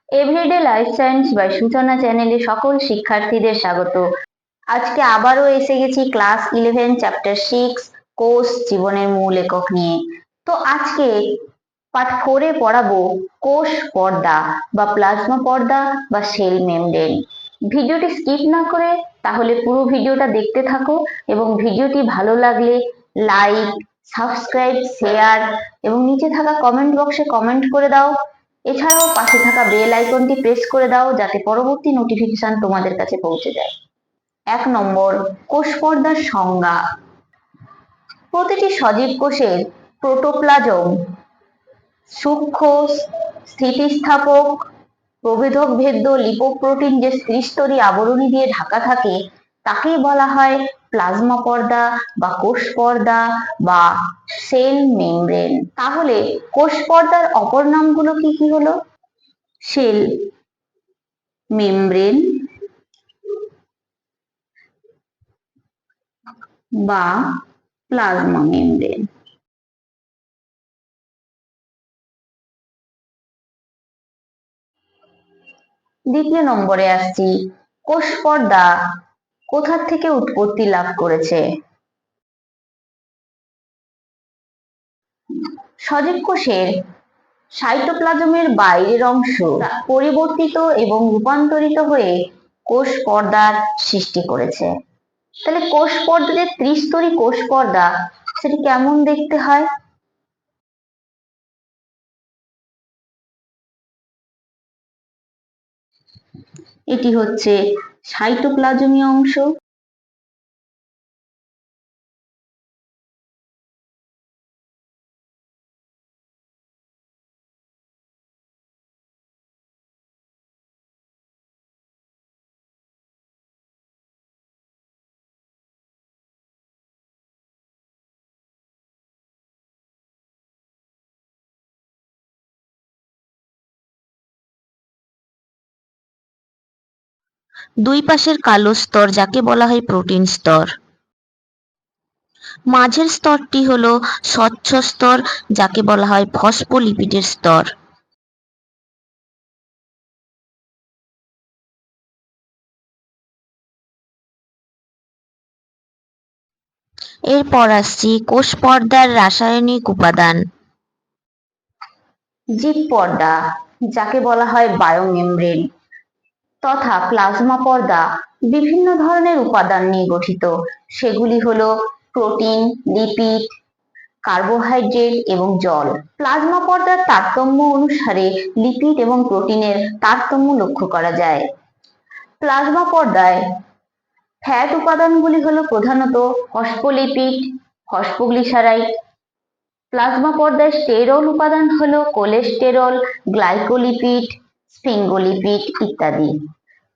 Everyday life science by সূচনা চ্যানেলে সকল শিক্ষার্থীদের স্বাগত। আজকে আবারও এসে গেছি ক্লাস 11 চ্যাপ্টার 6 কোষ জীবনের মূল একক নিয়ে। তো আজকে পার্ট 4 এ পড়াবো কোষ পর্দা বা প্লাজমা পর্দা বা সেল মেমব্রেন। ভিডিওটি স্কিপ না করে তাহলে পুরো ভিডিওটা দেখতে থাকো এবং ভিডিওটি ভালো লাগলে লাইক, সাবস্ক্রাইব, শেয়ার এবং নিচে থাকা কমেন্ট বক্সে কমেন্ট করে দাও। এছাড়াও পাশে থাকা বেল আইকনটি প্রেস করে দাও যাতে পরবর্তী নোটিফিকেশন তোমাদের কাছে পৌঁছে যায়। 1 নম্বর, কোষ পর্দার সংজ্ঞা। প্রতিটি সজীব কোষের প্রোটোপ্লাজম সূক্ষ্ম স্থিতিস্থাপক প্রভেদক ভেদ্য লিপোপ্রোটিন যে ত্রিস্তরী আবরণী দিয়ে ঢাকা থাকে তাকেই বলা হয় প্লাজমা পর্দা বা কোষ পর্দা বা সেল মেমব্রেন। তাহলে কোষ পর্দার অপর নামগুলো কি কি হলো? সেল মেমব্রেন বা প্লাজমা মেমব্রেন। দ্বিতীয় নম্বরে আসছি, কোষ পর্দা কোথা থেকে উৎপত্তি লাভ করেছে? সজীব কোষের সাইটোপ্লাজমের বাইরের অংশ পরিবর্তিত এবং রূপান্তরিত হয়ে কোষ পর্দার সৃষ্টি করেছে। তাহলে কোষ পর্দা যে ত্রিস্তরী কোষ পর্দা সেটি কেমন দেখতে হয়? এটি হচ্ছে সাইটোপ্লাজমীয় অংশ, দুই পাশের কালো স্তর যাকে বলা হয় প্রোটিন স্তর। মাঝের স্তরটি হলো স্বচ্ছ স্তর যাকে বলা হয় ফসফোলিপিডের স্তর। এরপর আসছি কোষ পর্দার রাসায়নিক উপাদান। জীব পর্দা যাকে বলা হয় বায়োমেমব্রেন তথা প্লাজমা পর্দা বিভিন্ন ধরনের উপাদান নিয়ে গঠিত। সেগুলি হলো প্রোটিন, লিপিড, কার্বোহাইড্রেট এবং জল। প্লাজমা পর্দার তারতম্য অনুসারে লিপিড এবং প্রোটিনের তারতম্য লক্ষ্য করা যায়। প্লাজমা পর্দায় ফ্যাট উপাদানগুলি হলো প্রধানত ফসফোলিপিড, ফসফোগ্লিসারাইড। প্লাজমা পর্দায় স্টেরল উপাদান হলো কোলেস্টেরল, গ্লাইকোলিপিড, স্ফিঙ্গোলিপিড ইত্যাদি।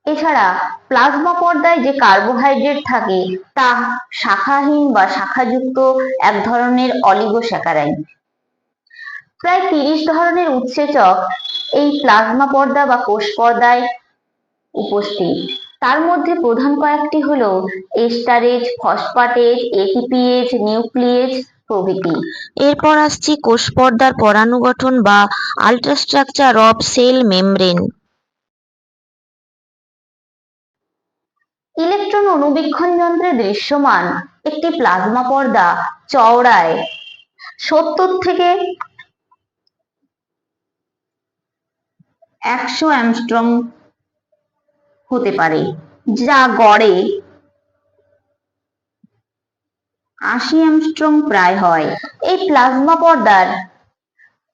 এছাড়া প্লাজমা পর্দায় যে কার্বোহাইড্রেট থাকে তা শাখাহীন বা শাখাযুক্ত এক ধরনের অলিগোস্যাকারাইড। প্রায় 30 ধরনের উৎসেচক এই প্লাজমা পর্দা বা কোষ পর্দায় উপস্থিত। তার মধ্যে প্রধান কয়েকটি হলো এস্টারেজ, ফসফেটেজ, এটিপিএজ, নিউক্লিয়েজ প্রভৃতি। এরপর আসছি কোষ পর্দার পরানুগঠন বা আল্ট্রাস্ট্রাকচার অফ সেল মেমব্রেন। ইলেকট্রন অণুবীক্ষণ যন্ত্রে দৃশ্যমান একটি প্লাজমা পর্দা চওড়ায় 70 থেকে 100 অ্যাংস্ট্রম হতে পারে, যা গড়ে 80 অ্যাংস্ট্রম প্রায় হয়। এই প্লাজমা পর্দার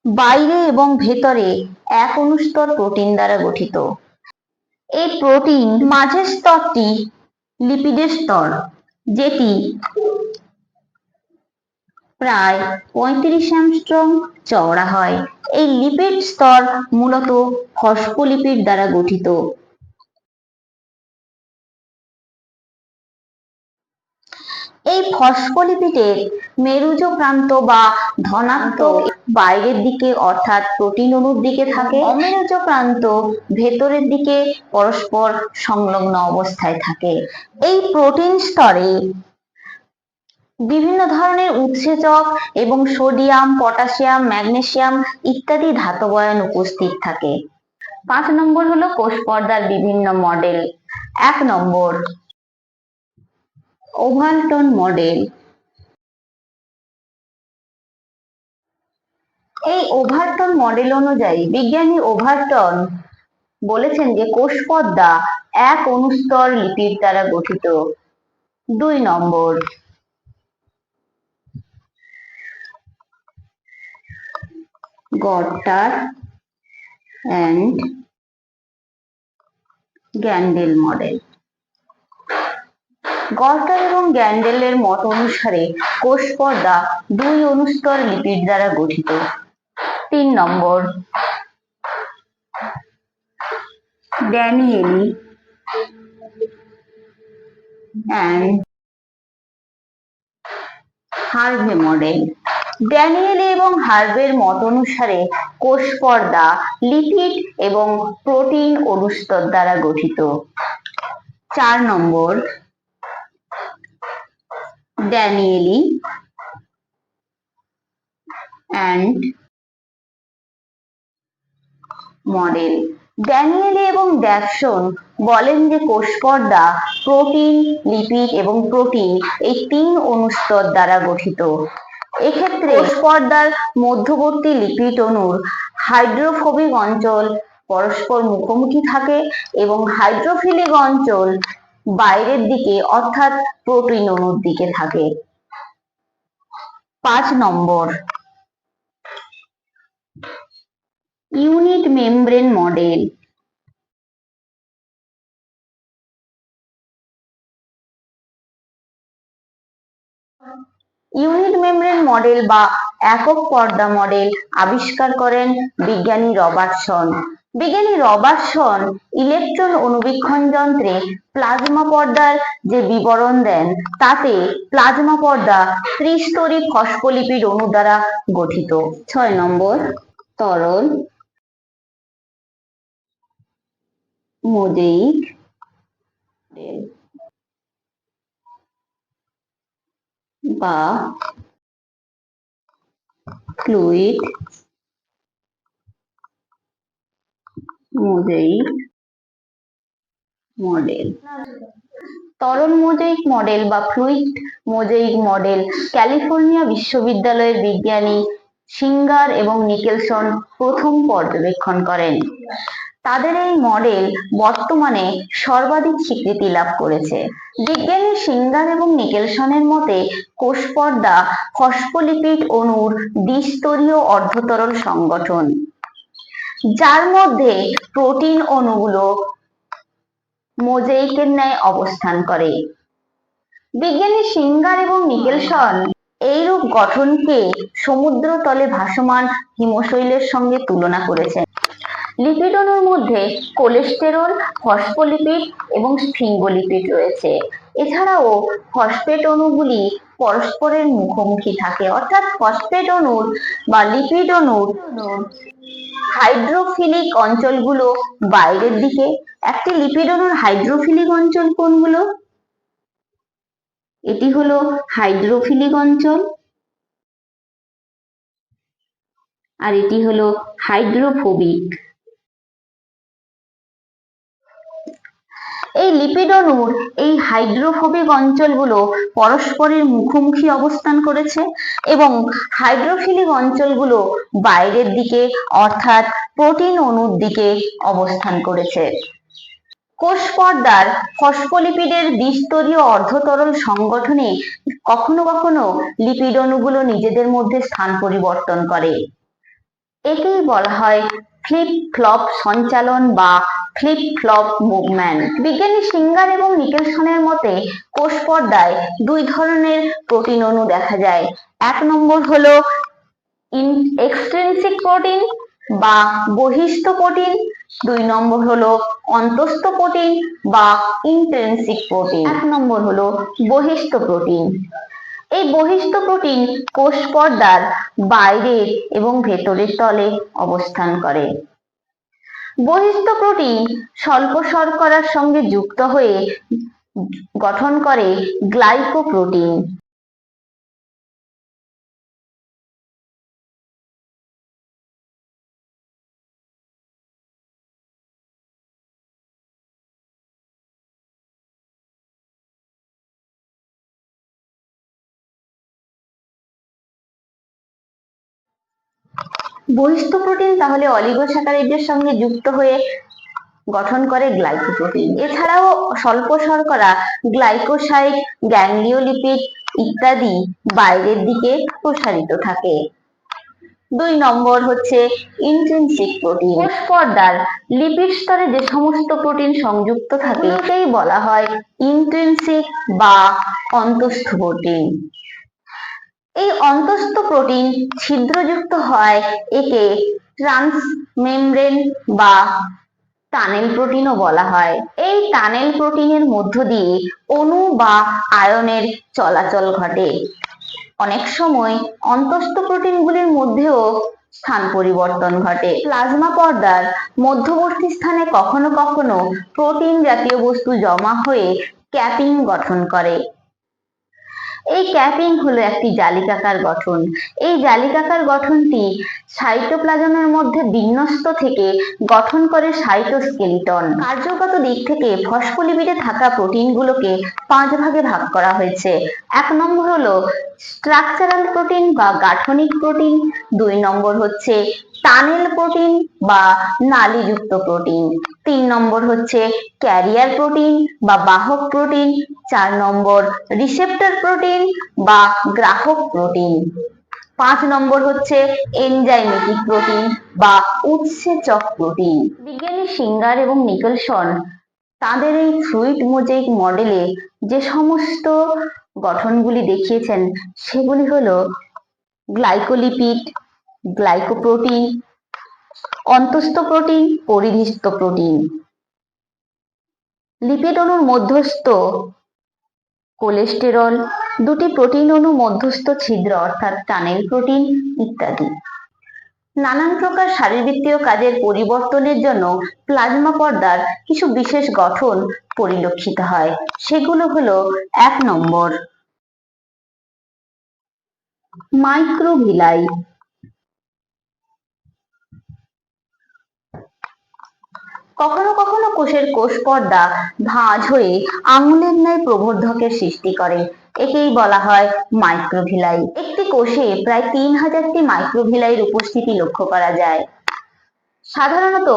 বাইরে এবং ভেতরে এক অনুস্তর প্রোটিন দ্বারা গঠিত। এই প্রোটিন মাঝের স্তরটি লিপিডের স্তর, যেটি প্রায় 35 অ্যাংস্ট্রম চওড়া হয়। এই লিপিড স্তর মূলত ফসফোলিপিড দ্বারা গঠিত। এই ফসফোলিপিডের মেরুজ প্রান্ত বা ধনাত্মক বাইরের দিকে অর্থাৎ প্রোটিন অণুর দিকে থাকে, অমেরুজ প্রান্ত ভেতরের দিকে পরস্পর সংলগ্ন অবস্থায় থাকে। এই প্রোটিন স্তরে বিভিন্ন ধরনের উৎসেচক এবং সোডিয়াম, পটাশিয়াম, ম্যাগনেসিয়াম ইত্যাদি ধাতব আয়ন উপস্থিত থাকে। 5 নম্বর হলো কোষ পর্দার বিভিন্ন মডেল। 1 নম্বর ওভালটন মডেল। এই ওভালটন মডেল অনুযায়ী বিজ্ঞানী ওভালটন বলেছেন যে কোষ পর্দা এক অনুস্তর লিপিড দ্বারা গঠিত। 2 নম্বর গটার অ্যান্ড গ্যান্ডেল মডেল। গটার এবং গ্যান্ডেলের মত অনুসারে কোষ পর্দা 2 অনুস্তর লিপিড দ্বারা গঠিত। 3 নম্বর ড্যানিয়েলি অ্যান্ড হার্ভে মডেল। ড্যানিয়েলি এবং হার্ভের মত অনুসারে কোষ পর্দা লিপিড এবং প্রোটিন অনুস্তর দ্বারা গঠিত। 4 নম্বর ড্যানিয়েলি অ্যান্ড মডেল। ড্যানিয়েলি এবং ড্যাকসন বলেন যে কোষ পর্দা প্রোটিন, লিপিড এবং প্রোটিন এই 3 অনুস্তর দ্বারা গঠিত। এক্ষেত্রে কোষ পর্দার মধ্যবর্তী লিপিড অণুর হাইড্রোফোবিক অঞ্চল পরস্পর মুখোমুখি থাকে এবং হাইড্রোফিলিক অঞ্চল বাইরের দিকে অর্থাৎ প্রোটিন অণুর দিকে থাকে। 5 নম্বর unit membrane model. Unit membrane model বা একক পর্দা মডেল আবিষ্কার করেন বিজ্ঞানী রবার্টসন। বিজ্ঞানী রবার্টসন ইলেকট্রন অণুবীক্ষণ যন্ত্রে প্লাজমা পর্দার যে বিবরণ দেন তাতে প্লাজমা পর্দা ত্রিস্তরী ফসফোলিপিড অণু দ্বারা গঠিত। 6 নম্বর তরল মোজাইক বা ফ্লুইড মোজাইক মডেল। তরল মোজাইক মডেল বা ফ্লুইড মোজাইক মডেল ক্যালিফোর্নিয়া বিশ্ববিদ্যালয়ের বিজ্ঞানী সিঙ্গার এবং নিকেলসন প্রথম পর্যবেক্ষণ করেন। তাদের এই মডেল বর্তমানে সর্বাধিক স্বীকৃতি লাভ করেছে। বিজ্ঞানী সিঙ্গার এবং নিকেলসনের মতে কোষ পর্দা ফসফোলিপিড অণুর দ্বিস্তরীয় অর্ধতরল সংগঠন, যার মধ্যে প্রোটিন অণুগুলো মোজাইকের ন্যায় অবস্থান করে। বিজ্ঞানী সিঙ্গার এবং নিকেলসন এইরূপ গঠনকে সমুদ্র তলে ভাসমান হিমশৈলের সঙ্গে তুলনা করেছেন। লিপিড অণুর মধ্যে কোলেস্টেরল, ফসফোলিপিড এবং স্ফিঙ্গোলিপিড রয়েছে। এছাড়াও ফসফেট অণুগুলি পরস্পরের মুখোমুখি থাকে, অর্থাৎ ফসফেট অণুর বা লিপিড অণুর হাইড্রোফিলিক অঞ্চলগুলো বাইরের দিকে। একটি লিপিড অণুর হাইড্রোফিলিক অঞ্চল কোনগুলো? এটি হলো হাইড্রোফিলিক অঞ্চল আর এটি হলো হাইড্রোফোবিক। এই লিপিড অণুর এই হাইড্রোফোবিক অঞ্চলগুলো পরস্পরের মুখোমুখি অবস্থান করেছে এবং হাইড্রোফিলিক অঞ্চলগুলো বাইরের দিকে অর্থাৎ প্রোটিন অণুর দিকে অবস্থান করেছে। কোষ পর্দার ফসফোলিপিডের দ্বিস্তরীয় অর্ধতরল সংগঠনে কখনো কখনো লিপিড অণুগুলো নিজেদের মধ্যে স্থান পরিবর্তন করে। একেই বলা হয় ফ্লিপ ফ্লপ সঞ্চালন বা ফ্লিপ ফ্লপ মুভমেন্ট। বিজ্ঞানী সিঙ্গার এবং নিকেলসনের মতে কোষ পর্দায় 2 ধরনের প্রোটিন অণু দেখা যায়। 1 নম্বর হলো এক্সট্রিনসিক প্রোটিন বা বহিস্থ প্রোটিন, 2 নম্বর হলো অন্তস্থ প্রোটিন বা ইন্ট্রিনসিক প্রোটিন। 1 নম্বর হলো বহিস্থ প্রোটিন। এই বহিস্থ প্রোটিন কোষ পর্দার বাইরের এবং ভেতরের তলে অবস্থান করে। বহিস্থ প্রোটিন স্বল্প শর্করার সঙ্গে যুক্ত হয়ে গঠন করে গ্লাইকোপ্রোটিন। বহিস্থ প্রোটিন তাহলে অলিগোস্যাকারাইডের সঙ্গে যুক্ত হয়ে গঠন করে গ্লাইকোপ্রোটিন। এছাড়াও স্বল্প শর্করা গ্লাইকোসাইড, গ্যাংলিওলিপিড ইত্যাদি বাইরের দিকে প্রসারিত থাকে। 2 নম্বর হচ্ছে ইন্ট্রিনসিক প্রোটিন। কোষ পর্দার লিপিড স্তরে যে সমস্ত প্রোটিন সংযুক্ত থাকে একেই বলা হয় ইন্ট্রিনসিক বা অন্তঃস্থ প্রোটিন। এই অন্তঃস্থ প্রোটিন ছিদ্রযুক্ত হয় একে ট্রান্সমেমব্রেন বা টানেল প্রোটিনও বলা হয়। এই টানেল প্রোটিনের মধ্য দিয়ে অণু বা আয়নের চলাচল ঘটে। অনেক সময় অন্তঃস্থ প্রোটিনগুলির মধ্যেও স্থান পরিবর্তন ঘটে। প্লাজমা পর্দার মধ্যবর্তী স্থানে কখনো কখনো প্রোটিন জাতীয় বস্তু জমা হয়ে ক্যাপিং গঠন করে। এই ক্যাপিং হলো একটি জালিকাকার গঠন। এই জালিকাকার গঠনটি সাইটোপ্লাজমের মধ্যে বিন্যস্ত থেকে গঠন করে সাইটোস্কেলিটন। কার্যগত দিক থেকে ফসফোলিপিডে থাকা প্রোটিনগুলোকে 5 ভাগে ভাগ করা হয়েছে। 1 নম্বর হলো স্ট্রাকচারাল প্রোটিন বা গাঠনিক প্রোটিন, 2 নম্বর হচ্ছে টানেল প্রোটিন বা নালীযুক্ত প্রোটিন, 3 নম্বর হচ্ছে ক্যারিয়ার প্রোটিন বা বাহক প্রোটিন, 4 নম্বর রিসেপ্টর প্রোটিন বা গ্রাহক প্রোটিন, 5 নম্বর হচ্ছে এনজাইমেটিক প্রোটিন বা উৎসেচক প্রোটিন। বিজ্ঞানী সিঙ্গার এবং নিকলসন তাদের এই ফ্লুইড মোজাইক মডেলে যে সমস্ত গঠনগুলি দেখিয়েছেন সেগুলি হলো গ্লাইকোলিপিড, গ্লাইকোপ্রোটিন, অন্তঃস্থ প্রোটিন, পরিধিস্থ প্রোটিন, লিপিড অণুর মধ্যস্থ কোলেস্টেরল, 2টি প্রোটিন অণু মধ্যস্থ ছিদ্র অর্থাৎ টানেল প্রোটিন ইত্যাদি। নানান প্রকার শারীরবৃত্তীয় কাজের পরিবর্তনের জন্য প্লাজমা পর্দার কিছু বিশেষ গঠন পরিলক্ষিত হয়। সেগুলো হলো 1 নম্বর মাইক্রোভিলাই। কখনো কখনো কোষের কোষ পর্দা ভাঁজ হয়ে আঙুলের ন্যায় প্রবর্ধকের সৃষ্টি করে, একেই বলা হয় মাইক্রোভিলাই। একটি কোষে প্রায় 3000টি মাইক্রোভিলাইয়ের উপস্থিতি লক্ষ্য করা যায়। সাধারণত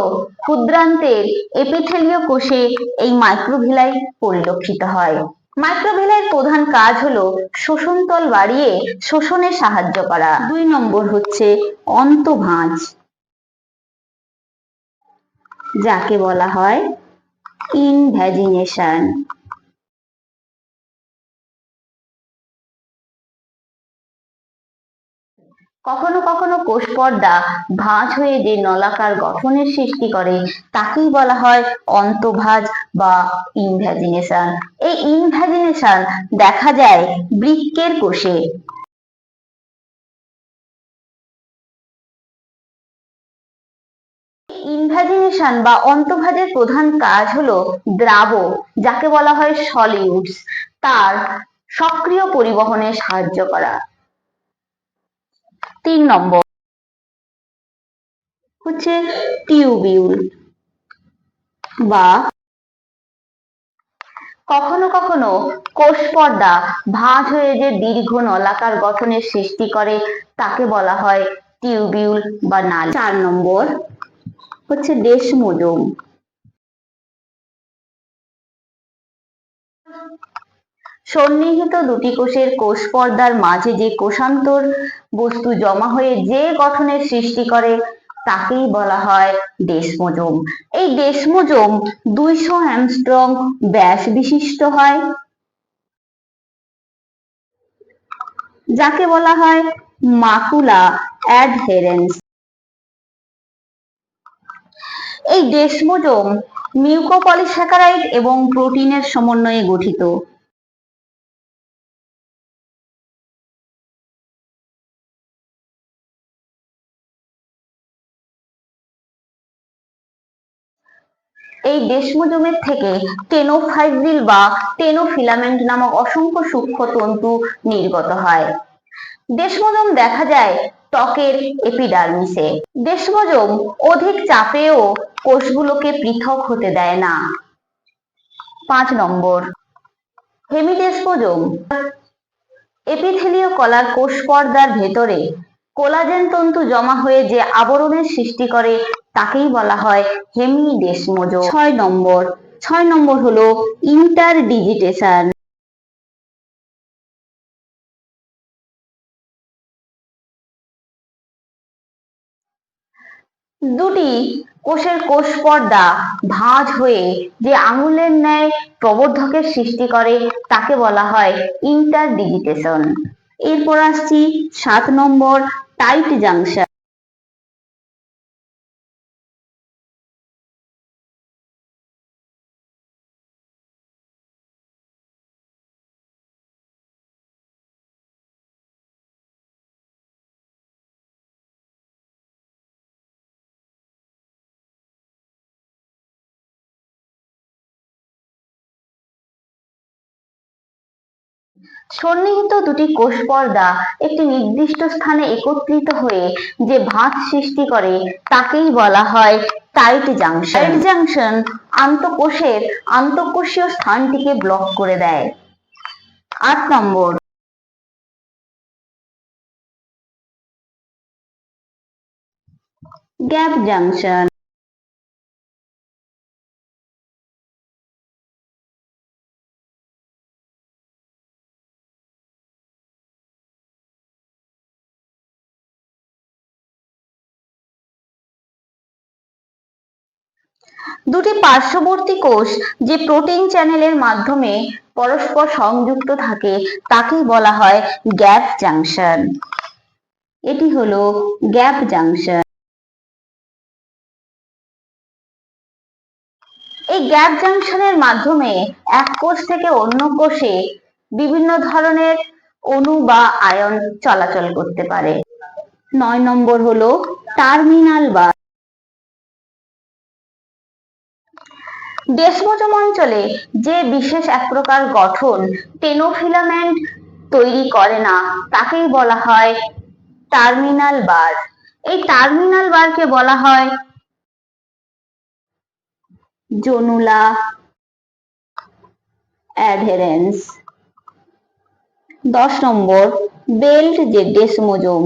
ক্ষুদ্রান্তের এপিথেলীয় কোষে এই মাইক্রোভিলাই পরিলক্ষিত হয়। মাইক্রোভিলাইয়ের প্রধান কাজ হলো শোষণতল বাড়িয়ে শোষণে সাহায্য করা। 2 নম্বর হচ্ছে অন্তঃভাঁজ, যাকে বলা হয় ইনভ্যাজিনেশন। কখনো কখনো কোষ পর্দা ভাঁজ হয়ে যে নলাকার গঠনের সৃষ্টি করে তাকেই বলা হয় অন্তঃভাঁজ বা ইনভ্যাজিনেশন। এই ইনভ্যাজিনেশন দেখা যায় বৃক্কের কোষে। ইনভ্যাজিনেশন বা অন্তঃভাঁজের প্রধান কাজ হলো দ্রাব, যাকে বলা হয় সলিউটস, তার সক্রিয় পরিবহনে সাহায্য করা। 3 নম্বর হচ্ছে টিউবিউল বা কখনো কখনো কোষ পর্দা ভাঁজ হয়ে যে দীর্ঘ নলাকার গঠনের সৃষ্টি করে তাকে বলা হয় টিউবিউল বা নালী। 4 নম্বর হচ্ছে ডেসমোজোম। সন্নিহিত দুটি কোষের কোষ পর্দার মাঝে যে কোষান্তর বস্তু জমা হয়ে যে গঠনের সৃষ্টি করে তাকেই বলা হয় ডেসমোজোম। এই ডেসমোজোম 200 অ্যাংস্ট্রম ব্যাস বিশিষ্ট হয়, যাকে বলা হয় মাকুলা অ্যাডহেরেন্স। এই ডেসমোজোম মিউকোপলিস্যাকারাইড এবং প্রোটিনের সমন্বয়ে গঠিত। এই ডেসমোজোমের থেকে টেনোফাইব্রিল বা টেনোফিলামেন্ট নামক অসংখ্য সূক্ষ্ম তন্তু নির্গত হয়। ডেসমোজোম দেখা যায় ত্বকের এপিডার্মিসে। ডেসমোজোম অধিক চাপেও কোষগুলোকে পৃথক হতে দেয় না। 5 নম্বর হেমিডেসমোজোম। এপিথেলীয় কলার কোষ পর্দার ভেতরে কোলাজেন তন্তু জমা হয়ে যে আবরণের সৃষ্টি করে তাকেই বলা হয় হেমিডেসমোজোম। 6 নম্বর হলো ইন্টারডিজিটেশন। দুটি কোষের কোষ পর্দা ভাঁজ হয়ে যে আঙুলের ন্যায় প্রবর্ধকের সৃষ্টি করে তাকে বলা হয় ইন্টারডিজিটেশন। এরপর আসছি 7 নম্বর টাইট জাংশন। সন্নিহিত দুটি কোষ পর্দা একটি নির্দিষ্ট স্থানে একত্রিত হয়ে যে ভাঁজ সৃষ্টি করে তাকেই বলা হয় টাইট জাংশন। টাইট জাংশন আন্তঃকোষের আন্তঃকোষীয় স্থানটিকে ব্লক করে দেয়। 8 নম্বর গ্যাপ জাংশন। দুটি পার্শ্ববর্তী কোষ যে প্রোটিন চ্যানেলের মাধ্যমে পরস্পর সংযুক্ত থাকে তাকেই বলা হয় গ্যাপ জাংশন। এটি হলো গ্যাপ জাংশন। এই গ্যাপ জাংশনের মাধ্যমে এক কোষ থেকে অন্য কোষে বিভিন্ন ধরনের অণু বা আয়ন চলাচল করতে পারে। 9 নম্বর হলো টার্মিনাল বার। ডেসমোজোম অঞ্চলে যে বিশেষ এক প্রকার গঠন টেনোফিলামেন্ট তৈরি করে না তাকেই বলা হয় টার্মিনাল বার। এই টার্মিনাল বারকে বলা হয় জোনুলা অ্যাডহেরেন্স। 10 নম্বর বেল্ট যে ডেসমোজোম।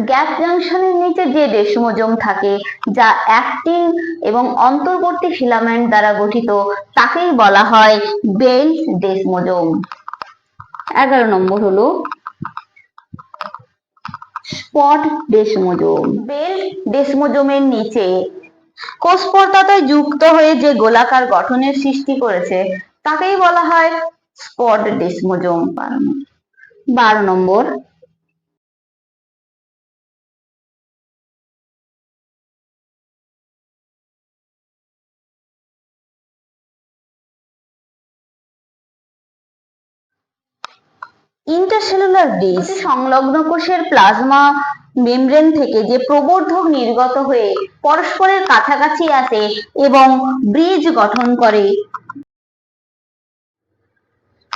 গ্যাপ জাংশনের নিচে যে ডেসমোজোম থাকে যা অ্যাক্টিন এবং অন্তর্বর্তী ফিলামেন্ট দ্বারা গঠিত তাকেই বলা হয় বেল্ট ডেসমোজোম। 11 নম্বর হলো স্পট ডেসমোজোম। বেল্ট ডেসমোজোমের নিচে কোষ পর্দায় যুক্ত হয়ে যে গোলাকার গঠনের সৃষ্টি করেছে তাকেই বলা হয় স্পট ডেসমোজোম। 12 নম্বর ইন্টারসেলুলার ব্রিজ। সংলগ্ন কোষের প্লাজমা মেমব্রেন থেকে যে প্রবর্ধক নির্গত হয়ে পরস্পরের কাছাকাছি আসে এবং ব্রিজ গঠন করে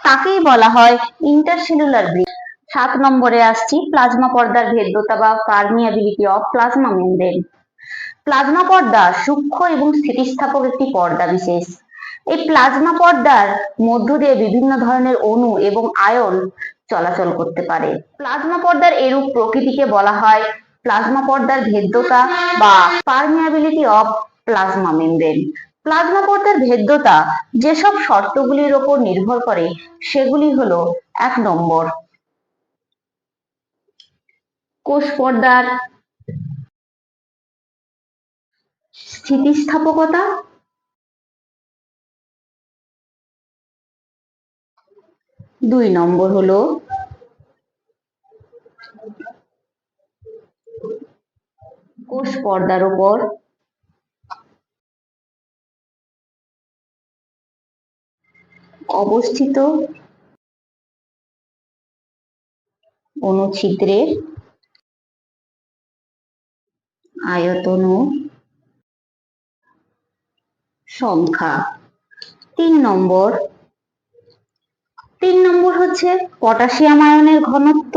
তাকেই বলা হয় ইন্টারসেলুলার ব্রিজ। 7 নম্বরে আসছি প্লাজমা পর্দার ভেদ্যতা বা permeability of plasma membrane. Plasma পর্দা সূক্ষ্ম এবং স্থিতিস্থাপক একটি পর্দা বিশেষ। এই প্লাজমা পর্দার মধ্য দিয়ে বিভিন্ন ধরনের অণু এবং আয়ন চলাচল করতে পারে। প্লাজমা পর্দার এরূপ প্রকৃতিকে বলা হয় প্লাজমা পর্দার ভেদ্যতা বা permeability of plasma membrane. Plasma পর্দার ভেদ্যতা যেসব শর্তগুলির উপর নির্ভর করে সেগুলি হলো 1 নম্বর কোষ পর্দার স্থিতিস্থাপকতা, 2 নম্বর হলো কোষ পর্দার উপর অবস্থিত অনুছিদ্রের আয়তন ও সংখ্যা। 3 নম্বর হচ্ছে পটাশিয়াম আয়নের ঘনত্ব।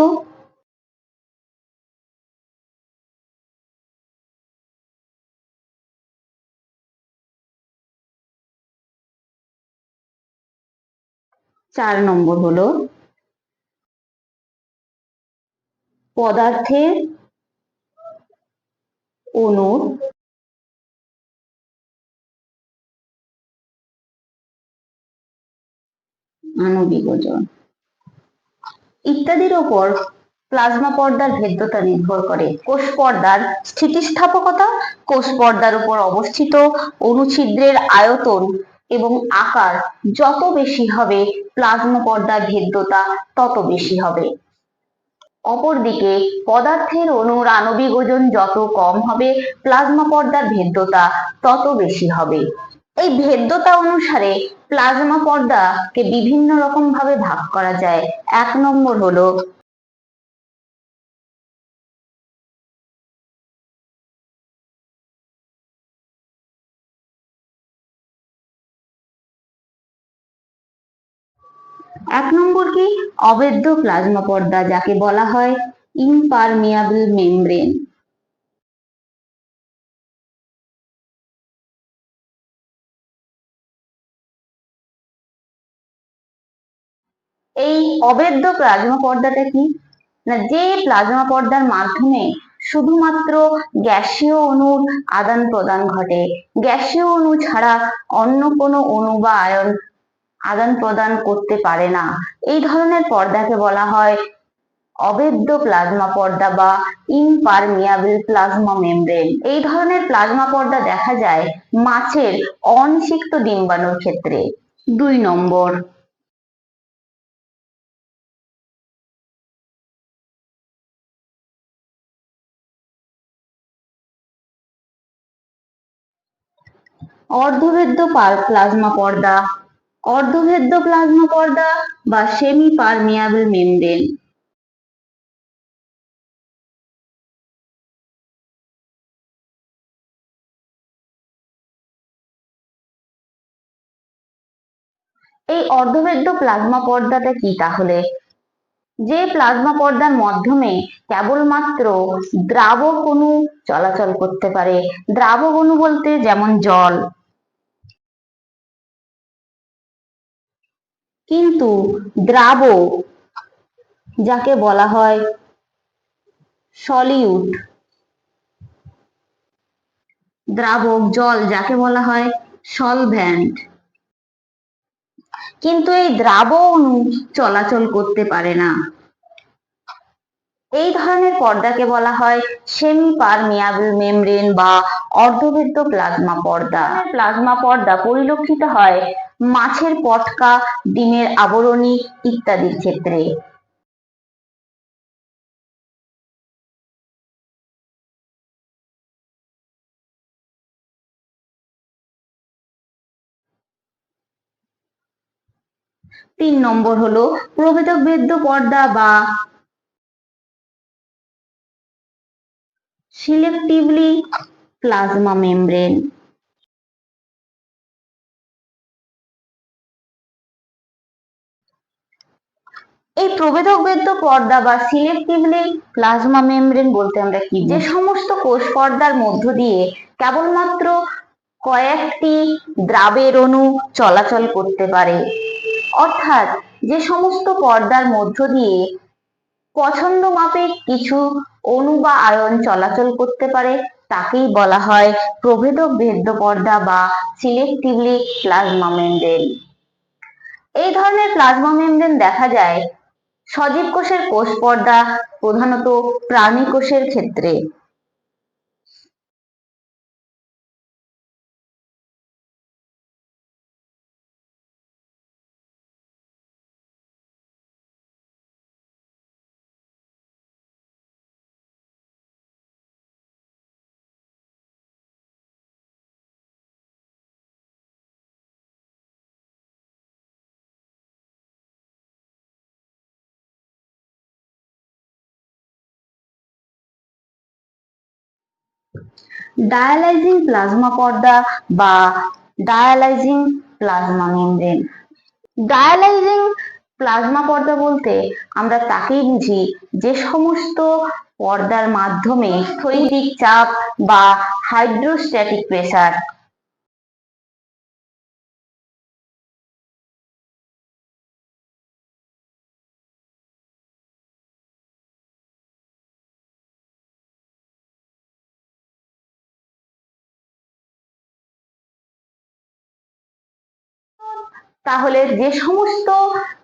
4 নম্বর হলো পদার্থের অণুর আণবিক ওজন ইত্যাদির ওপর প্লাজমা পর্দার ভেদ্যতা নির্ভর করে। কোষ পর্দার স্থিতিস্থাপকতা, কোষ পর্দার উপর অবস্থিত অণুছিদ্রের আয়তন এবং আকার যত বেশি হবে, প্লাজমা পর্দার ভেদ্যতা তত বেশি হবে। অপরদিকে পদার্থের অণুর আণবিক ওজন যত কম হবে, প্লাজমা পর্দার ভেদ্যতা তত বেশি হবে। এই ভেদ্যতা অনুসারে প্লাজমা পর্দাকে বিভিন্ন রকম ভাবে ভাগ করা যায়। 1 নম্বর হলো কি অবেদ্য প্লাজমা পর্দা, যাকে বলা হয় ইমপারমিয়াবল মেমব্রেন। এই অবেদ্য প্লাজমা পর্দাটা কি না, যে প্লাজমা পর্দার মাধ্যমে শুধুমাত্র গ্যাসীয় অণুর আদান প্রদান ঘটে, গ্যাসীয় অণু ছাড়া অন্য কোনো অণু বা আয়ন আদান প্রদান করতে পারে না, এই ধরনের পর্দাকে বলা হয় অবেদ্য প্লাজমা পর্দা বা ইমপারমিয়াবল প্লাজমা মেমব্রেন। এই ধরনের প্লাজমা পর্দা দেখা যায় মাছের অনিষিক্ত ডিম্বাণুর ক্ষেত্রে। 2 নম্বর অর্ধভেদ্য প্লাজমা পর্দা, অর্ধভেদ্য প্লাজমা পর্দা বা সেমি পারমিয়াবল মেমব্রেন। এই অর্ধভেদ্য প্লাজমা পর্দাটা কি তাহলে? যে প্লাজমা পর্দার মাধ্যমে কেবলমাত্র দ্রাবক অণু চলাচল করতে পারে। দ্রাবক অণু বলতে যেমন জল। কিন্তু দ্রাবক যাকে বলা হয় সলিউট, দ্রাবক জল যাকে বলা হয় সলভ্যান্ট, কিন্তু এই দ্রাবক অণু চলাচল করতে পারে না। এই ধরনের পর্দাকে বলা হয় সেমি পারমিয়াবল মেমব্রেন বা অর্ধভেদ্য প্লাজমা পর্দা। প্লাজমা পর্দা পরিলক্ষিত হয় মাছের পটকা, ডিমের আবরণী ইত্যাদির ক্ষেত্রে। তিন নম্বর হলো প্রভেদক ভেদ্য পর্দা বা সিলেক্টিভলি প্লাজমা মেমব্রেন। এই প্রভেদক ভেদ্য পর্দা বা সিলেক্টিভলি প্লাজমা মেমব্রেন বলতে আমরা কি, যে সমস্ত কোষ পর্দার মধ্য দিয়ে কেবলমাত্র কয়েকটি দ্রাবের অণু চলাচল করতে পারে, অর্থাৎ যে সমস্ত পর্দার মধ্য দিয়ে পছন্দ মাফিক কিছু অণু বা আয়ন চলাচল করতে পারে, তাকেই বলা হয় প্রভেদক ভেদ্য পর্দা বা সিলেক্টিভলি প্লাজমা মেমব্রেন। এই ধরনের প্লাজমা মেমব্রেন দেখা যায় সজীব কোষের কোষ পর্দা, প্রধানত প্রাণী কোষের ক্ষেত্রে। ডায়ালাইজিং প্লাজমা পর্দা বা ডায়ালাইজিং প্লাজমা মেমব্রেন। ডায়ালাইজিং প্লাজমা পর্দা বলতে আমরা তাকেই বুঝি যে সমস্ত পর্দার মাধ্যমে স্থৈতিক চাপ বা হাইড্রোস্ট্যাটিক প্রেসার তাহলে যে সমস্ত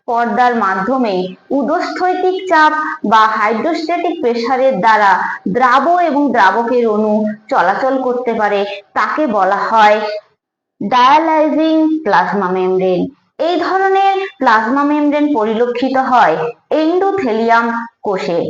পর্দার মাধ্যমে উদস্থৈতিক চাপ বা হাইড্রোস্ট্যাটিক প্রেসারের দ্বারা দ্রাব এবং দ্রাবকের অণু চলাচল করতে পারে তাকে বলা হয় ডায়ালাইজিং প্লাজমা মেমব্রেন। এই ধরনের প্লাজমা মেমব্রেন পরিলক্ষিত হয় এন্ডোথেলিয়াম কোষে।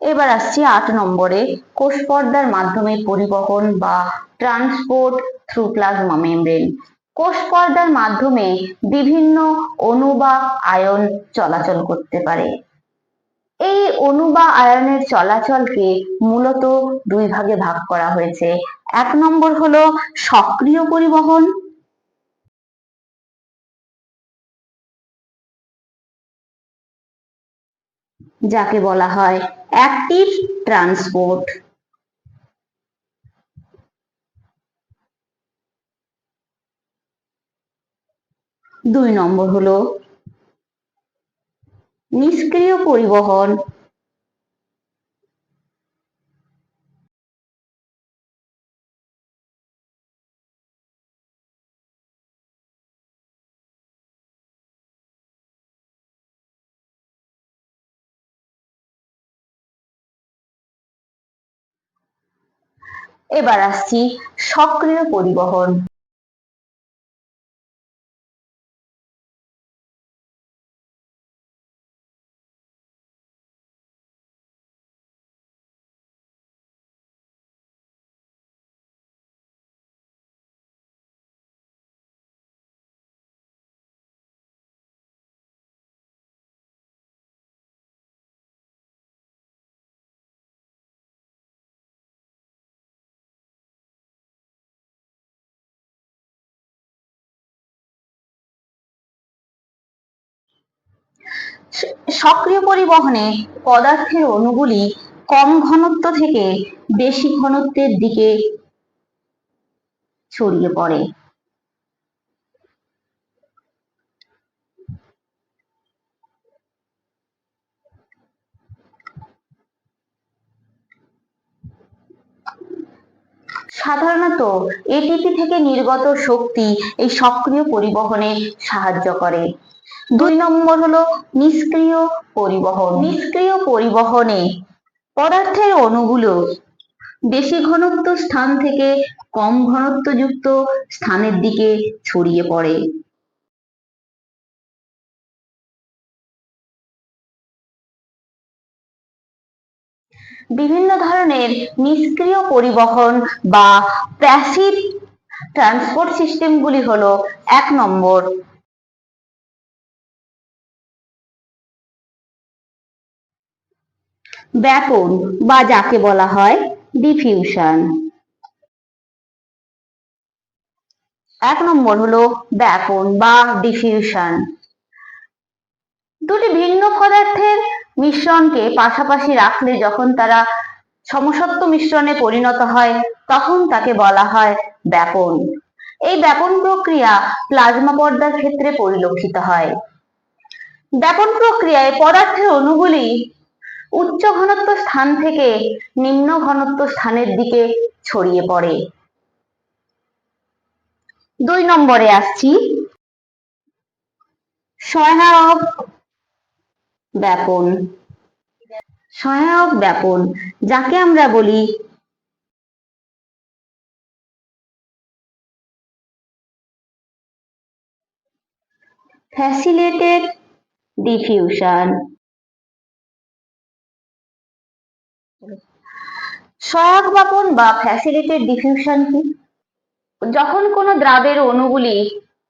এবার আসছি 8 নম্বরে, কোষ পর্দার মাধ্যমে পরিবহন বা ট্রান্সপোর্ট থ্রু প্লাজমা মেমব্রেন। কোষ পর্দার মাধ্যমে বিভিন্ন অণু বা আয়ন চলাচল করতে পারে। এই অণু বা আয়নের চলাচলকে মূলত দুই ভাগে ভাগ করা হয়েছে। 1 নম্বর হলো সক্রিয় পরিবহন, যাকে বলা হয় অ্যাক্টিভ ট্রান্সপোর্ট। 2 নম্বর হলো নিষ্ক্রিয় পরিবহন, এবার আসছি সক্রিয় পরিবহন। সক্রিয় পরিবহনে পদার্থের অণুগুলি কম ঘনত্ব থেকে বেশি ঘনত্বের দিকে ছড়িয়ে পড়ে। সাধারণত এটিপি থেকে নির্গত শক্তি এই সক্রিয় পরিবহনে সাহায্য করে। 2 নম্বর হলো নিষ্ক্রিয় পরিবহন। নিষ্ক্রিয় পরিবহনে পদার্থের অণুগুলো বেশি ঘনত্ব স্থান থেকে কম ঘনত্বযুক্ত স্থানের দিকে ছড়িয়ে পড়ে। বিভিন্ন ধরনের নিষ্ক্রিয় পরিবহন বা প্যাসিভ ট্রান্সপোর্ট সিস্টেমগুলি হলো 1 নম্বর ব্যাপন বা যাকে বলা হয় ডিফিউশন। 1 নম্বর হলো ব্যাপন বা ডিফিউশন। দুটি ভিন্ন পদার্থের মিশ্রণকে পাশাপাশি রাখলে যখন তারা সমসত্ব মিশ্রণে পরিণত হয় তখন তাকে বলা হয় ব্যাপন। এই ব্যাপন প্রক্রিয়া প্লাজমা পর্দার ক্ষেত্রে পরিলক্ষিত হয়। ব্যাপন প্রক্রিয়ায় পদার্থের অণুগুলি উচ্চ ঘনত্ব স্থান থেকে নিম্ন ঘনত্ব স্থানের দিকে ছড়িয়ে পড়ে। 2 নম্বরে আসছি সহায়ক ব্যাপন। সহায়ক ব্যাপন যাকে আমরা বলি ফ্যাসিলিটেড ডিফিউশন। সহায়ক ব্যাপন বা ফ্যাসিলিটেড ডিফিউশন কি? যখন কোনো দ্রাবের অণুগুলি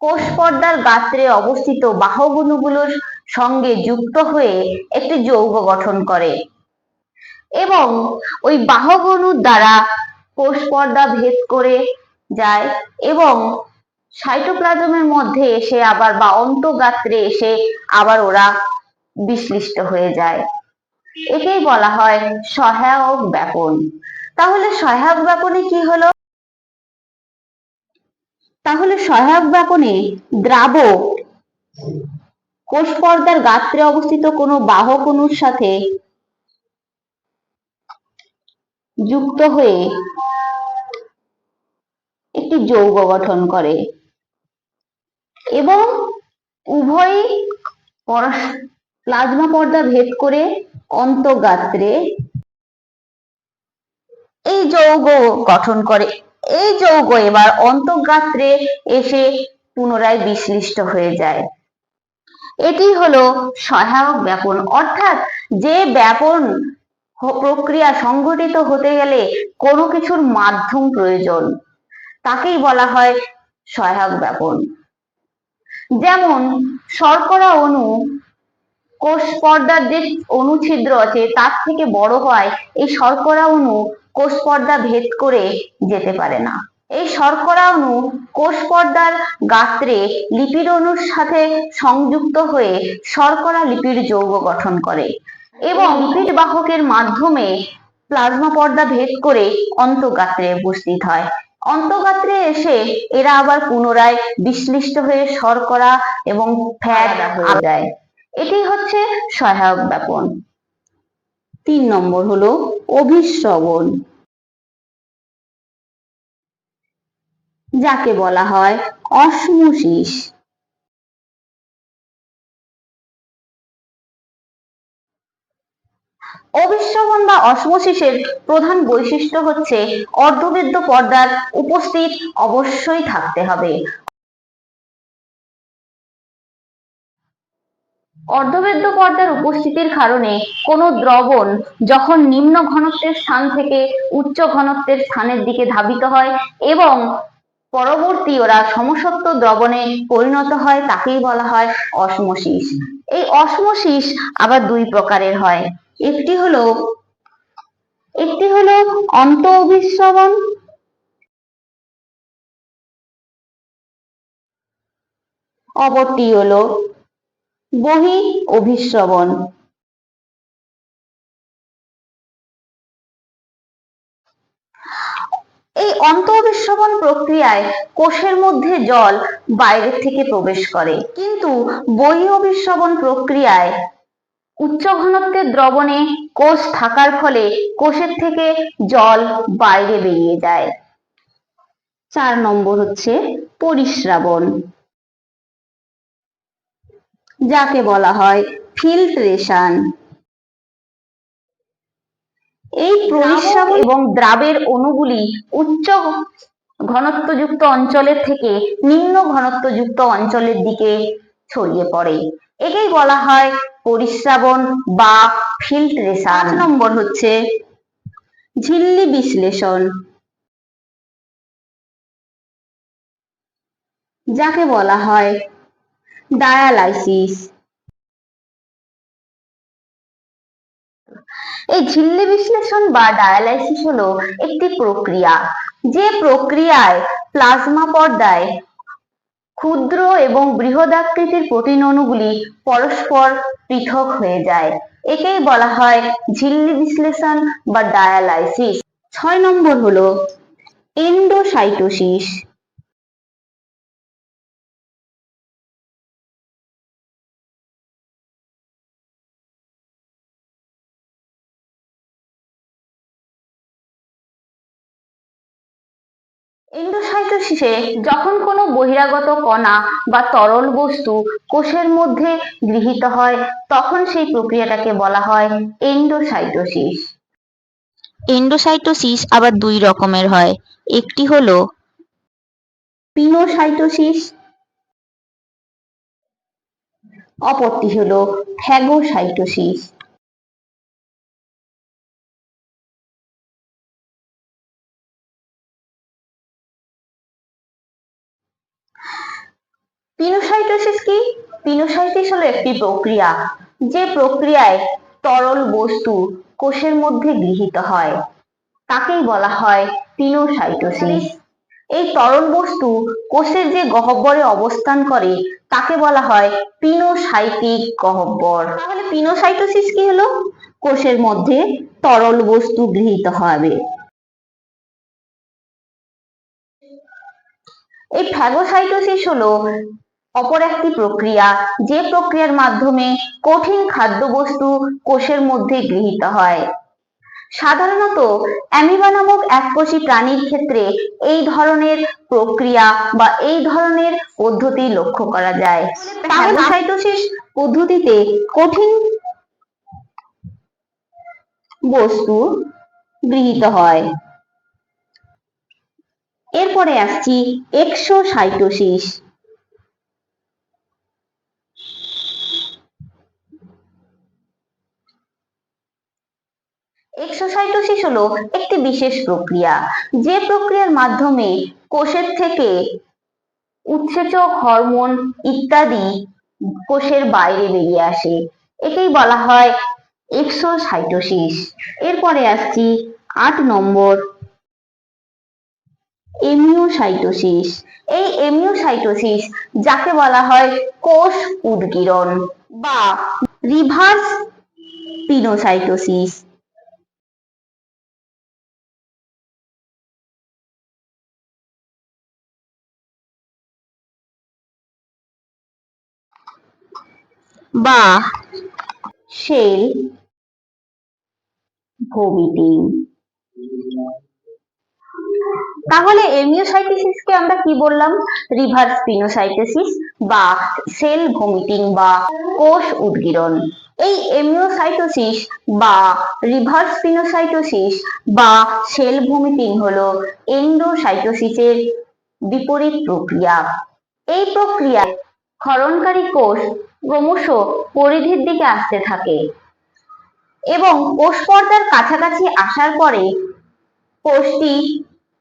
কোষ পর্দার গাত্রে অবস্থিত বাহক অণুগুলোর সঙ্গে যুক্ত হয়ে একটি যৌগ গঠন করে এবং ওই বাহক অণুর দ্বারা কোষ পর্দা ভেদ করে যায় এবং সাইটোপ্লাজমের মধ্যে এসে আবার বা অন্তঃগাত্রে এসে আবার ওরা বিশ্লিষ্ট হয়ে যায়, একেই বলা হয় সহায়ক ব্যাপন। তাহলে সহায়ক ব্যাপনে কি হলো? তাহলে সহায়ক ব্যাপনে দ্রাবক কোষ পর্দার গাত্রে অবস্থিত কোনো বাহক অণুর সাথে যুক্ত হয়ে একটি যৌগ গঠন করে এবং উভয়ই প্লাজমা পর্দা ভেদ করে অন্তঃগাত্রে এই যৌগ গঠন করে। এই যৌগ এবার অন্তঃগাত্রে এসে পুনরায় বিশ্লিষ্ট হয়ে যায়। এটি হলো সহায়ক ব্যাপন, অর্থাৎ যে ব্যাপন প্রক্রিয়া সংঘটিত হতে গেলে কোনো কিছুর মাধ্যম প্রয়োজন, তাকেই বলা হয় সহায়ক ব্যাপন। যেমন শর্করা অণু কোষ পর্দার যে অনুছিদ্র আছে তার থেকে বড় হয় এই শর্করা অণু কোষ পর্দা ভেদ করে যেতে পারে না। এই শর্করা অণু কোষ পর্দার গাত্রে লিপিড অণুর সাথে সংযুক্ত হয়ে শর্করা লিপিড যৌগ গঠন করে এবং লিপিড বাহকের মাধ্যমে প্লাজমা পর্দা ভেদ করে অন্তঃগাত্রে উপস্থিত হয়। অন্তঃগাত্রে এসে এরা আবার পুনরায় বিশ্লিষ্ট হয়ে শর্করা এবং ফ্যাট হয়ে যায়। এটি হচ্ছে সহায়ক ব্যাপন। 3 নম্বর হলো অভিস্রবণ, যাকে বলা হয় অসমোসিস। অভিস্রবণ বা অসমোসিসের প্রধান বৈশিষ্ট্য হচ্ছে অর্ধবেদ্য পর্দার উপস্থিত অবশ্যই থাকতে হবে। অর্ধবেদ্য পর্দার উপস্থিতির কারণে কোনো দ্রবণ যখন নিম্ন ঘনত্বের স্থান থেকে উচ্চ ঘনত্বের স্থানের দিকে ধাবিত হয় এবং পরবর্তী ওরা সমসত্ব দ্রবণে পরিণত হয়, তাকেই বলা হয় অসমোসিস। এই অসমোসিস আবার দুই প্রকারের হয়। একটি হলো অন্ত অভিস্রবণ, অপরটি হলো বহি অভিস্রবণ। এই অন্ত অভিস্রবণ প্রক্রিয়ায় কোষের মধ্যে জল বাইরে থেকে প্রবেশ করে, কিন্তু বহি অভিস্রবণ প্রক্রিয়ায় উচ্চ ঘনত্বের দ্রবণে কোষ থাকার ফলে কোষের থেকে জল বাইরে বেরিয়ে যায়। 4 নম্বর হচ্ছে পরিস্রাবণ, যাকে বলা হয় ফিল্ট্রেশন। এই পরিস্রাবণ এবং দ্রাবের অণুগুলি উচ্চ ঘনত্বযুক্ত অঞ্চলের থেকে নিম্ন ঘনত্বযুক্ত অঞ্চলের দিকে ছড়িয়ে পড়ে, একেই বলা হয় পরিস্রাবণ বা ফিল্ট্রেশন। 5 নম্বর হচ্ছে ঝিল্লি বিশ্লেষণ, যাকে বলা হয় ডায়ালাইসিস। এই ঝিল্লি বিশ্লেষণ বা ডায়ালাইসিস হলো একটি প্রক্রিয়া, যে প্রক্রিয়ায় প্লাজমা পর্দায় ক্ষুদ্র এবং বৃহদাকৃতির প্রোটিন অণুগুলি পরস্পর পৃথক হয়ে যায়, একেই বলা হয় ঝিল্লি বিশ্লেষণ বা ডায়ালাইসিস। 6 নম্বর হলো এন্ডোসাইটোসিস। এন্ডোসাইটোসিসে যখন কোনো বহিরাগত কণা বা তরল বস্তু কোষের মধ্যে গৃহীত হয় তখন সেই প্রক্রিয়াটাকে বলা হয় এন্ডোসাইটোসিস। এন্ডোসাইটোসিস আবার দুই রকমের হয়, একটি হলো পিনোসাইটোসিস, অপরটি হলো ফ্যাগোসাইটোসিস। পিনোসাইটোসিস কি? পিনোসাইটোসিস হলো একটি প্রক্রিয়া, যে প্রক্রিয়ায় তরল বস্তু কোষের মধ্যে গৃহীত হয়, তাকেই বলা হয় পিনোসাইটোসিস। এই তরল বস্তু কোষের যে গহ্বরে অবস্থান করে তাকে বলা হয় পিনোসাইটিক গহ্বর। তাহলে পিনোসাইটোসিস কি হলো? কোষের মধ্যে তরল বস্তু গৃহীত হবে। এই ফ্যাগোসাইটোসিস হলো অপর একটি প্রক্রিয়া, যে প্রক্রিয়ার মাধ্যমে কঠিন খাদ্যবস্তু কোষের মধ্যে গৃহীত হয়। সাধারণত অ্যামিবা নামক এককোষী প্রাণীর ক্ষেত্রে এই ধরনের প্রক্রিয়া বা এই ধরনের পদ্ধতি লক্ষ্য করা যায়। ফ্যাগোসাইটোসিস পদ্ধতিতে কঠিন বস্তু গৃহীত হয়। এরপরে আসছি এক্সোসাইটোসিস। এক্সোসাইটোসিস হলো একটি বিশেষ প্রক্রিয়া, যে প্রক্রিয়ার মাধ্যমে কোষের থেকে উৎসেচক, হরমোন ইত্যাদি কোষের বাইরে বেরিয়ে আসে, একেই বলা হয় এক্সোসাইটোসিস। এরপরে আসছি 8 নম্বর, এমিওসাইটোসিস। এই এমিওসাইটোসিস যাকে বলা হয় কোষ উদ্গীরণ বা রিভার্স পিনোসাইটোসিস। বা সেল ভোমিটিং। তাহলে এমিওসাইটোসিসকে আমরা কি বললাম? রিভার্স পিনোসাইটোসিস বা সেল ভোমিটিং বা কোষ উদ্গীরণ। এই এমিওসাইটোসিস বা রিভার্স পিনোসাইটোসিস বা সেল ভোমিটিং হলো এন্ডোসাইটোসিসের বিপরীত প্রক্রিয়া। এই প্রক্রিয়ায় ক্ষরণকারী কোষ ক্রমশ পরিধির দিকে আসতে থাকে এবং কোষ পর্দার কাছাকাছি আসার পরে কোষটি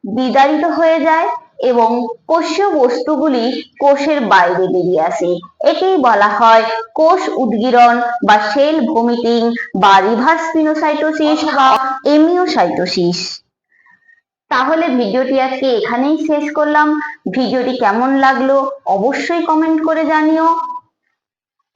বিদারিত হয়ে যায় এবং কোষীয় বস্তুগুলি কোষের বাইরে বেরিয়ে আসে, একেই বলা হয় কোষ উদ্গীরণ বা সেল ভোমিটিং বা রিভার্স পিনোসাইটোসিস বা এমিওসাইটোসিস। তাহলে ভিডিওটি আজকে এখানেই শেষ করলাম। ভিডিওটি কেমন লাগলো অবশ্যই কমেন্ট করে জানিও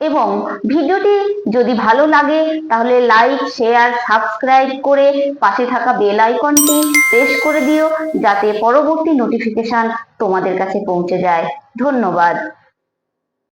এবং ভিডিওটি যদি ভালো লাগে তাহলে লাইক, শেয়ার, সাবস্ক্রাইব করে পাশে থাকা বেল আইকনটি প্রেস করে দিও, যাতে পরবর্তী নোটিফিকেশন তোমাদের কাছে পৌঁছে যায়। ধন্যবাদ।